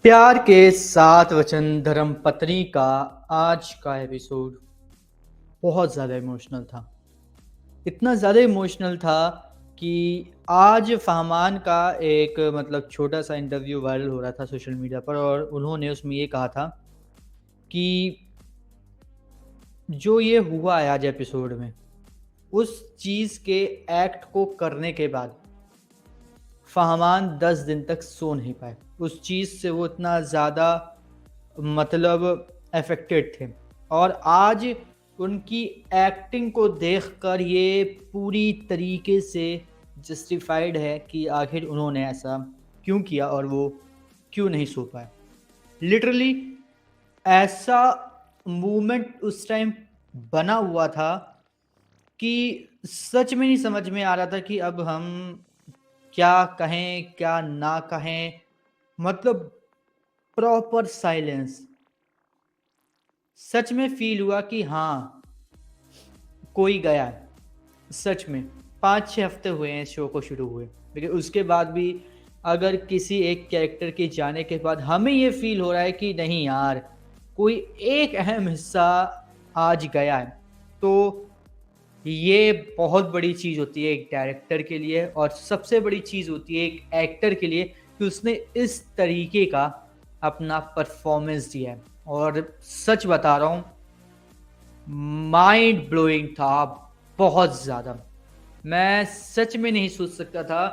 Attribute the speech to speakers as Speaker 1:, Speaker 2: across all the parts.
Speaker 1: प्यार के सात वचन धर्मपत्नी का आज का एपिसोड बहुत ज़्यादा इमोशनल था। इतना ज़्यादा इमोशनल था कि आज फहमान का एक मतलब छोटा-सा इंटरव्यू वायरल हो रहा था सोशल मीडिया पर और उन्होंने उसमें ये कहा था कि जो ये हुआ है आज एपिसोड में, उस चीज़ के एक्ट को करने के बाद फहमान 10 दिन तक सो नहीं पाए। उस चीज़ से वो इतना ज़्यादा मतलब अफ़ेक्टेड थे और आज उनकी एक्टिंग को देखकर ये पूरी तरीके से जस्टिफाइड है कि आखिर उन्होंने ऐसा क्यों किया और वो क्यों नहीं सो पाए। लिटरली ऐसा मूवमेंट उस टाइम बना हुआ था कि सच में नहीं समझ में आ रहा था कि अब हम क्या कहें, क्या ना कहें? मतलब प्रॉपर साइलेंस। सच में फ़ील हुआ कि हाँ, कोई गया है। सच में 5-6 हफ़्ते हुए हैं इस शो को शुरू हुए। लेकिन उसके बाद भी अगर किसी एक कैरेक्टर के जाने के बाद हमें ये फ़ील हो रहा है कि नहीं यार, कोई एक अहम हिस्सा आज गया है, तो ये बहुत बड़ी चीज़ होती है एक डायरेक्टर के लिए और सबसे बड़ी चीज़ होती है एक एक्टर के लिए कि उसने इस तरीके का अपना परफ़ॉर्मेंस दिया है। और सच बता रहा हूँ, माइंड ब्लोइंग था बहुत ज़्यादा। मैं सच में नहीं सोच सकता था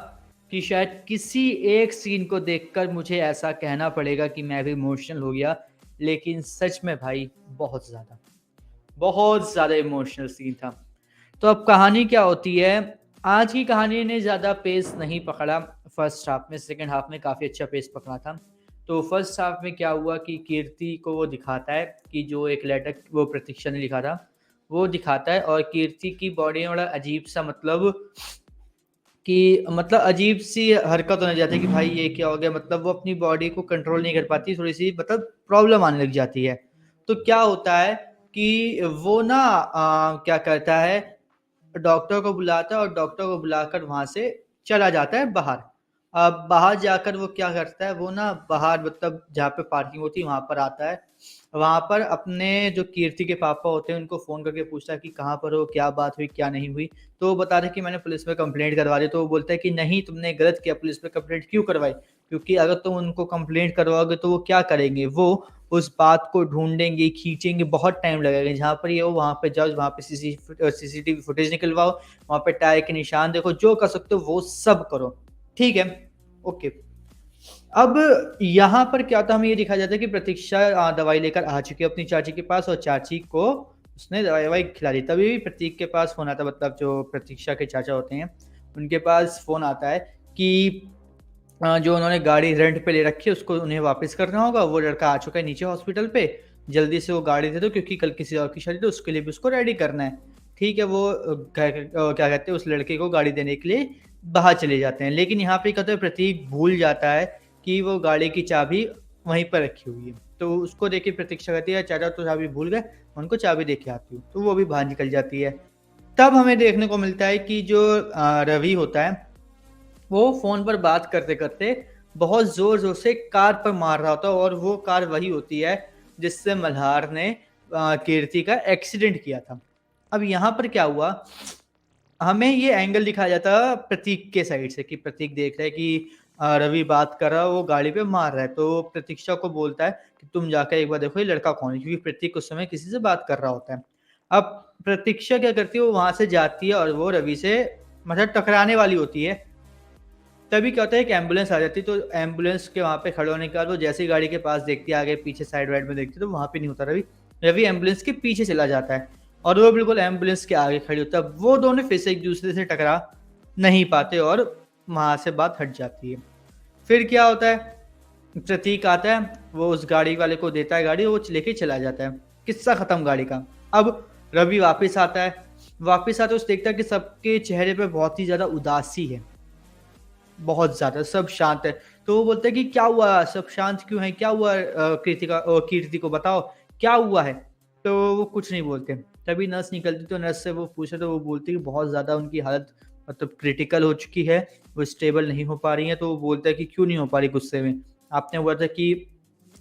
Speaker 1: कि शायद किसी एक सीन को देखकर मुझे ऐसा कहना पड़ेगा कि मैं भी इमोशनल हो गया। लेकिन सच में भाई बहुत ज़्यादा इमोशनल सीन था। तो अब कहानी क्या होती है, आज की कहानी ने ज़्यादा पेस नहीं पकड़ा फर्स्ट हाफ में, सेकंड हाफ में काफ़ी अच्छा पेस पकड़ा था। तो फर्स्ट हाफ में क्या हुआ कि कीर्ति को वो दिखाता है कि जो एक लेटर वो प्रतीक्षा ने लिखा था, वो दिखाता है और कीर्ति की बॉडी में बड़ा अजीब-सा मतलब अजीब-सी हरकत होने जाती है कि भाई ये क्या हो गया? मतलब वो अपनी बॉडी को कंट्रोल नहीं कर पाती, थोड़ी-सी मतलब प्रॉब्लम आने लग जाती है। तो क्या होता है कि वो ना क्या करता है, डॉक्टर को बुलाता है और डॉक्टर को बुलाकर वहाँ से चला जाता है बाहर। अब बाहर जाकर वो क्या करता है, वो ना बाहर मतलब जहाँ पे पार्किंग होती है वहाँ पर आता है। वहाँ पर अपने जो कीर्ति के पापा होते हैं उनको फ़ोन करके पूछता है कि कहाँ पर हो? क्या बात हुई? क्या नहीं हुई? तो वो बता रहे हैं कि मैंने पुलिस में कंप्लेंट करवा दी। तो वो बोलता है कि नहीं, तुमने गलत किया, पुलिस में कंप्लेंट क्यों करवाई? क्योंकि अगर तुम उनको कंप्लेंट करवाओगे तो वो क्या करेंगे? वो उस बात को ढूँढेंगे, खींचेंगे, बहुत टाइम लगेगा। जहाँ पर ये हो वहाँ पे जाओ, वहाँ पे सीसीटीवी फुटेज निकलवाओ, वहाँ पे टायर के निशान देखो, जो कर सकते हो वो सब करो। ठीक है, ओके। अब यहाँ पर क्या होता है, हमें ये दिखाया जाता है कि प्रतीक्षा दवाई लेकर आ चुकी है अपनी चाची के पास और चाची को उसने दवाई-ववाई खिला दी। तभी भी प्रतीक के पास फ़ोन आता है, मतलब जो प्रतीक्षा के चाचा होते हैं, उनके पास फ़ोन आता है कि जो उन्होंने गाड़ी रेंट पे ले रखी है उसको उन्हें वापस करना होगा। वो लड़का आ चुका है नीचे हॉस्पिटल पे, जल्दी से वो गाड़ी दे दो क्योंकि कल किसी और की शादी है तो उसके लिए भी उसको रेडी करना है। ठीक है, वो क्या कहते हैं, उस लड़के को गाड़ी देने के लिए बाहर चले जाते हैं। लेकिन यहाँ पे क्या होता है, प्रतीक भूल जाता है कि वो गाड़ी की चाबी वहीं पर रखी हुई है। तो उसको देख के प्रतीक्षा कहती है, चाचा तो चाबी भूल गए, मैं उनको चाबी दे के आती हूँ। तो वो भी बाहर निकल जाती है। तब हमें देखने को मिलता है कि जो रवि होता है, वो फ़ोन पर बात करते-करते बहुत ज़ोर-ज़ोर से कार पर मार रहा होता है और वो कार वही होती है जिससे मल्हार ने कीर्ति का एक्सीडेंट किया था। अब यहाँ पर क्या हुआ, हमें ये एंगल दिखाया जाता प्रतीक के साइड से कि प्रतीक देख रहा है कि रवि बात कर रहा है, वो गाड़ी पे मार रहा है। तो प्रतीक्षा को बोलता है कि तुम जाकर एक बार देखो ये लड़का कौन है? क्योंकि प्रतीक उस समय किसी से बात कर रहा होता है। अब प्रतीक्षा क्या करती है, वो वहाँ से जाती है और वो रवि से मतलब टकराने वाली होती है। तभी क्या होता है, एक एम्बुलेंस आ जाती है, तो एम्बुलेंस के वहाँ पे खड़े होने के बाद वो जैसे ही गाड़ी के पास देखती है, आगे पीछे साइड वाइड में देखती है, तो वहाँ पे नहीं होता रवि। रवि एम्बुलेंस के पीछे चला जाता है और वो बिल्कुल एम्बुलेंस के आगे खड़ी होता है। वो दोनों फिर से एक-दूसरे से टकरा नहीं पाते और वहाँ से बात हट जाती है। फिर क्या होता है, प्रतीक आता है, वो उस गाड़ी वाले को देता है गाड़ी, वो लेके चला जाता है। किस्सा खत्म गाड़ी का। अब रवि वापस आता है, वापस आता है, उसे देखता है कि सबके चेहरे पे बहुत ही ज़्यादा उदासी है। बहुत ज़्यादा, सब शांत है। तो वो बोलते हैं कि क्या हुआ? सब शांत क्यों हैं? क्या हुआ कीर्ति को बताओ, क्या हुआ है? तो वो कुछ नहीं बोलते। तभी नर्स निकलती तो नर्स से वो पूछा तो वो बोलती है कि बहुत ज़्यादा उनकी हालत मतलब क्रिटिकल हो चुकी है, वो स्टेबल नहीं हो पा रही हैं। तो वो बोलता है कि क्यों नहीं हो पा रही गुस्से में? आपने बोला था कि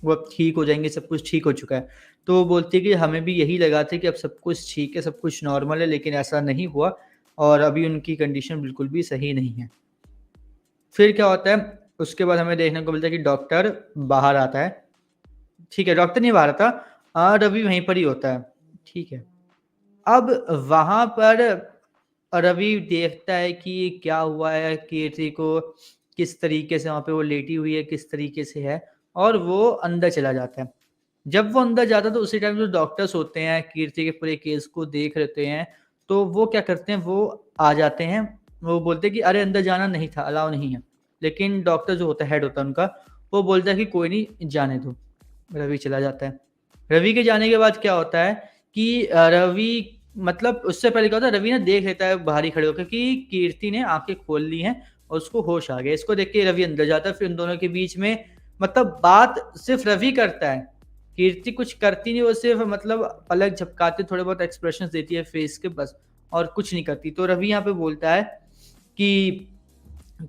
Speaker 1: वो अब ठीक हो जाएँगे, सब कुछ ठीक हो चुका है। तो वो बोलती है कि हमें भी यही लगा था कि अब सब कुछ ठीक है, सब कुछ नॉर्मल है, लेकिन ऐसा नहीं हुआ और अभी उनकी कंडीशन बिल्कुल भी सही नहीं है। फिर क्या होता है, उसके बाद हमें देखने को मिलता है कि डॉक्टर बाहर आता है। ठीक है, डॉक्टर नहीं बाहर आता, रवि वहीं पर ही होता है। ठीक है। अब वहाँ पर रवि देखता है कि क्या हुआ है, कीर्ति को किस तरीके से वहाँ पे वो लेटी हुई है, किस तरीके से है, और वो अंदर चला जाता है। जब वो अंदर जाता है तो उसी टाइम जो डॉक्टर्स होते हैं, कीर्ति के पूरे केस को देख लेते हैं, तो वो क्या करते हैं, वो आ जाते हैं। वो बोलते हैं कि अरे अंदर जाना नहीं था, अलाउ नहीं है। लेकिन डॉक्टर जो होता है, हेड होता है उनका, वो बोलता है कि कोई नहीं, जाने दो। रवि चला जाता है। रवि के जाने के बाद क्या होता है कि रवि मतलब उससे पहले क्या होता है, रवि ना देख लेता है बाहर ही खड़े होकर कि कीर्ति ने आँखें खोल ली हैं और उसको होश आ गया। इसको देख के रवि अंदर जाता है, फिर उन दोनों के बीच में मतलब बात सिर्फ़ रवि करता है। कीर्ति कुछ करती नहीं, वो सिर्फ़ मतलब पलक झपकाते, थोड़े बहुत एक्सप्रेशंस देती है फेस के बस, और कुछ नहीं करती। तो रवि यहाँ पे बोलता है कि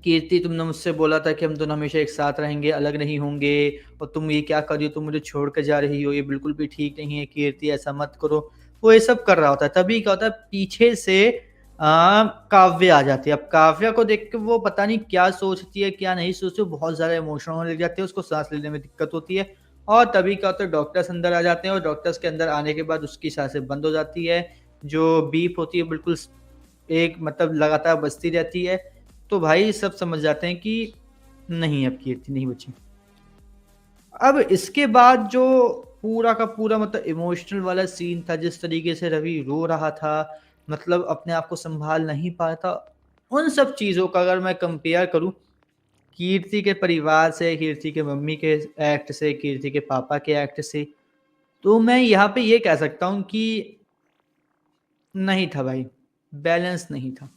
Speaker 1: कीर्ति, तुमने मुझसे बोला था कि हम दोनों हमेशा एक साथ रहेंगे, अलग नहीं होंगे, और तुम ये क्या कर रही हो? तुम मुझे छोड़ के जा रही हो, ये बिल्कुल भी ठीक नहीं है कीर्ति, ऐसा मत करो। वो ये सब कर रहा होता है, तभी क्या होता है, पीछे से काव्य आ जाती है। अब काव्या को देख के वो पता नहीं क्या सोचती है, क्या नहीं सोचती, वो बहुत ज़्यादा इमोशनल होने लग जाती है, उसको साँस लेने में दिक्कत होती है, और तभी क्या होता है, डॉक्टर्स अंदर आ जाते हैं, और डॉक्टर्स के अंदर आने के बाद उसकी साँसें बंद हो जाती है, जो बीप होती है बिल्कुल एक मतलब लगातार बजती रहती है। तो भाई सब समझ जाते हैं कि नहीं, अब कीर्ति नहीं बची। अब इसके बाद जो पूरा का पूरा मतलब इमोशनल वाला सीन था, जिस तरीके से रवि रो रहा था, मतलब अपने आप को सँभाल नहीं पाया था, उन सब चीज़ों का अगर मैं कंपेयर करूँ कीर्ति के परिवार से, कीर्ति के मम्मी के एक्ट से, कीर्ति के पापा के एक्ट से, तो मैं यहाँ पे ये कह सकता हूँ कि नहीं था भाई, बैलेंस नहीं था।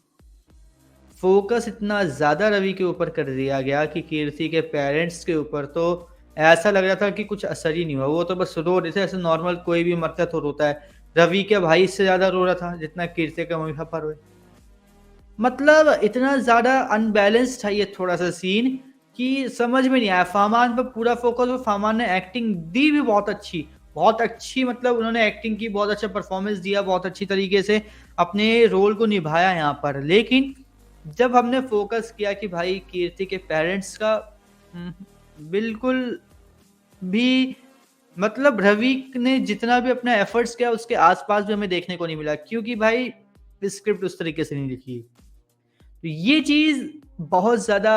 Speaker 1: फ़ोकस इतना ज़्यादा रवि के ऊपर कर दिया गया कि कीर्ति के पेरेंट्स के ऊपर तो ऐसा लग रहा था कि कुछ असर ही नहीं हुआ। वो तो बस रो रहे थे, ऐसे नॉर्मल कोई भी मरता तो रोता है। रवि के भाई इससे ज़्यादा रो रहा था जितना कीर्ति के मम्मी-पापा रोए। मतलब इतना ज़्यादा अनबैलेंस्ड था ये थोड़ा-सा सीन कि समझ में नहीं आया। फ़ाहमान पे पूरा फ़ोकस, और फ़ाहमान ने एक्टिंग दी भी बहुत अच्छी। बहुत अच्छी मतलब उन्होंने एक्टिंग की, बहुत अच्छा परफ़ॉर्मेंस दिया, बहुत अच्छी तरीके से अपने रोल को निभाया यहाँ पर। लेकिन जब हमने फ़ोकस किया कि भाई कीर्ति के पेरेंट्स का बिल्कुल भी मतलब रवि ने जितना भी अपना एफ़र्ट्स किया उसके आस-पास भी हमें देखने को नहीं मिला, क्योंकि भाई स्क्रिप्ट उस तरीके से नहीं लिखी। तो ये चीज़ बहुत ज़्यादा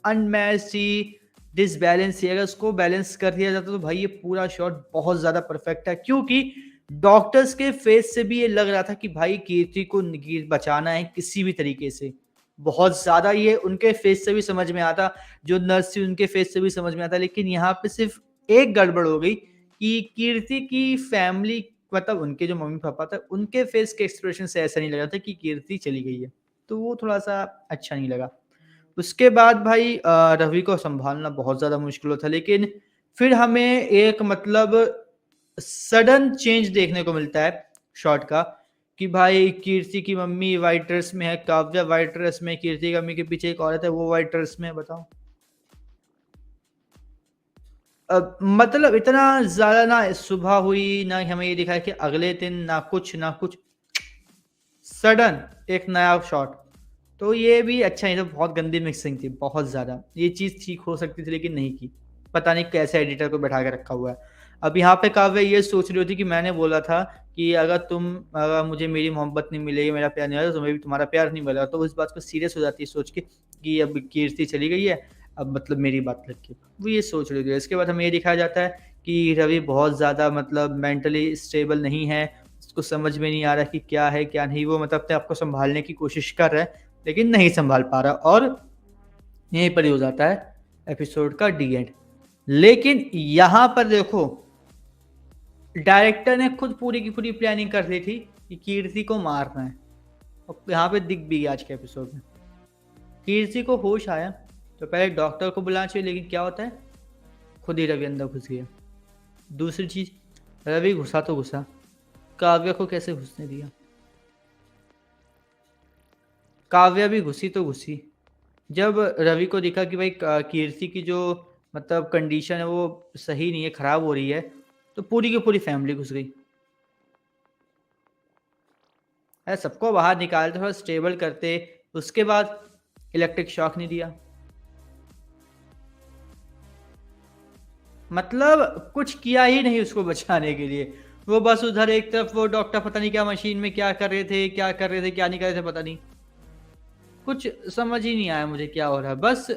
Speaker 1: अनमैच्ड थी, डिसबैलेंस थी। अगर उसको बैलेंस कर दिया जाता तो भाई ये पूरा शॉट बहुत ज़्यादा परफेक्ट है, क्योंकि डॉक्टर्स के फेस से भी ये लग रहा था कि भाई कीर्ति को बचाना है किसी भी तरीके से। बहुत ज़्यादा ये उनके फेस से भी समझ में आता, जो नर्स थी उनके फेस से भी समझ में आता, लेकिन यहाँ पे सिर्फ़ एक गड़बड़ हो गई कि कीर्ति की फैमिली मतलब उनके जो मम्मी-पापा थे, उनके फेस के एक्सप्रेशन से ऐसा नहीं लग रहा था कि कीर्ति चली गई है। तो वो थोड़ा-सा अच्छा नहीं लगा। उसके बाद भाई रवि को सँभालना बहुत ज़्यादा मुश्किल होता है, लेकिन फिर हमें एक मतलब सडन चेंज देखने को मिलता है शॉट का कि भाई कीर्ति की मम्मी व्हाइट ड्रेस में है, काव्या व्हाइट ड्रेस में, कीर्ति की मम्मी के पीछे एक औरत है, वो व्हाइट ड्रेस में है, बताओ। मतलब इतना ज़्यादा ना सुबह हुई, ना हमें ये दिखाया कि अगले दिन, ना कुछ, सडन एक नया शॉट। तो ये भी अच्छा नहीं था, बहुत गंदी मिक्सिंग थी, बहुत ज़्यादा। ये चीज़ ठीक हो सकती थी लेकिन नहीं की। पता नहीं कैसे एडिटर को बैठा के रखा हुआ है। अब यहाँ पे काव्या ये सोच रही होती कि मैंने बोला था कि अगर मुझे मेरी मोहब्बत नहीं मिलेगी, मेरा प्यार नहीं मिलेगा, तो तुम्हें भी तुम्हारा प्यार नहीं मिलेगा। तो वो इस बात को सीरियस हो जाती है सोच के कि अब कीर्ति चली गई है, अब मतलब मेरी बात लग गई। वो ये सोच रही थी। इसके बाद हमें ये दिखाया जाता है कि रवि बहुत ज़्यादा मतलब मेंटली स्टेबल नहीं है, उसको समझ में नहीं आ रहा कि क्या है, क्या नहीं। वो मतलब अपने आप को सँभालने की कोशिश कर रहा है, लेकिन नहीं सँभाल पा रहा, और यहीं पर ही हो जाता है एपिसोड का डी एंड। लेकिन यहाँ पर देखो, डायरेक्टर ने खुद पूरी की पूरी प्लानिंग कर ली थी कि कीर्ति को मारना है, और यहाँ पे दिख भी गया आज के एपिसोड में। कीर्ति को होश आया तो पहले डॉक्टर को बुलाना चाहिए, लेकिन क्या होता है, खुद ही रवि अंदर घुस गया। दूसरी चीज़, रवि घुसा तो घुसा, काव्या को कैसे घुसने दिया? काव्या भी घुसी तो घुसी। जब रवि को दिखा कि भाई कीर्ति की जो मतलब कंडीशन है वो सही नहीं है, ख़राब हो रही है, तो पूरी की पूरी फैमिली घुस गई। सबको बाहर निकालते, थोड़ा स्टेबल करते, उसके बाद इलेक्ट्रिक शॉक नहीं दिया। मतलब कुछ किया ही नहीं उसको बचाने के लिए। वो बस उधर एक तरफ वो डॉक्टर पता नहीं क्या मशीन में क्या कर रहे थे, क्या कर रहे थे, क्या नहीं कर रहे थे पता नहीं। कुछ समझ ही नहीं आया मुझे क्या हो रहा है। बस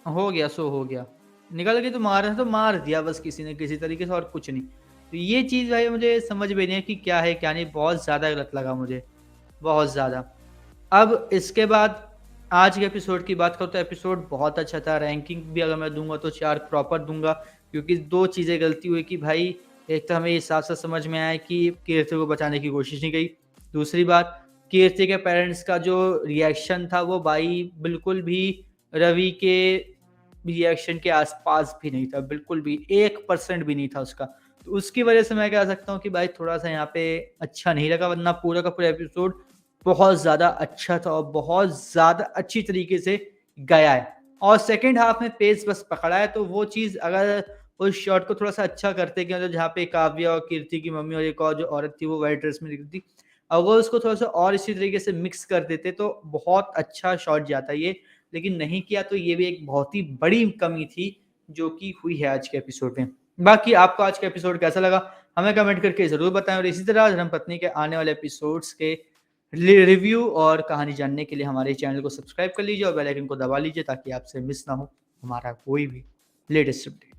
Speaker 1: हो गया सो हो गया। निकल के तो मारा है तो मार दिया बस किसी न किसी तरीके से और कुछ नहीं। तो ये चीज़ भाई मुझे समझ में नहीं है कि क्या है क्या नहीं, बहुत ज़्यादा गलत लगा मुझे, बहुत ज़्यादा। अब इसके बाद आज के एपिसोड की बात करूँ तो एपिसोड बहुत अच्छा था। रैंकिंग भी अगर मैं दूँगा तो 4 प्रॉपर दूँगा, क्योंकि 2 चीज़ें गलती हुई कि भाई एक तो हमें इस हिसाब से समझ में आया कि कीर्ति को बचाने की कोशिश नहीं की। दूसरी बात, कीर्ति के पेरेंट्स का जो रिएक्शन था वो भाई बिल्कुल भी रवि के रिएक्शन के आस-पास भी नहीं था, बिल्कुल भी 1% भी नहीं था उसका। तो उसकी वजह से मैं कह सकता हूँ कि भाई थोड़ा-सा यहाँ पे अच्छा नहीं लगा, वरना पूरा का पूरा एपिसोड बहुत ज़्यादा अच्छा था और बहुत ज़्यादा अच्छी तरीके से गया है। और सेकंड हाफ में पेस बस पकड़ा है, तो वो चीज़ अगर उस शॉट को थोड़ा-सा अच्छा करते कि मतलब जहाँ पे काव्या और कीर्ति की मम्मी और एक और जो औरत थी वो व्हाइट ड्रेस में दिख रही थी। अगर उसको थोड़ा-सा और इसी तरीके से मिक्स कर देते तो बहुत अच्छा शॉट जाता ये, लेकिन नहीं किया तो ये भी एक बहुत ही बड़ी कमी थी जो कि हुई है आज के एपिसोड में। बाकी आपको आज का एपिसोड कैसा लगा? हमें कमेंट करके ज़रूर बताएँ और इसी तरह धर्मपत्नी के आने वाले एपिसोड्स के रिव्यू और कहानी जानने के लिए हमारे चैनल को सब्सक्राइब कर लीजिए और बेल आइकन को दबा लीजिए ताकि आपसे मिस ना हो हमारा कोई भी लेटेस्ट अपडेट।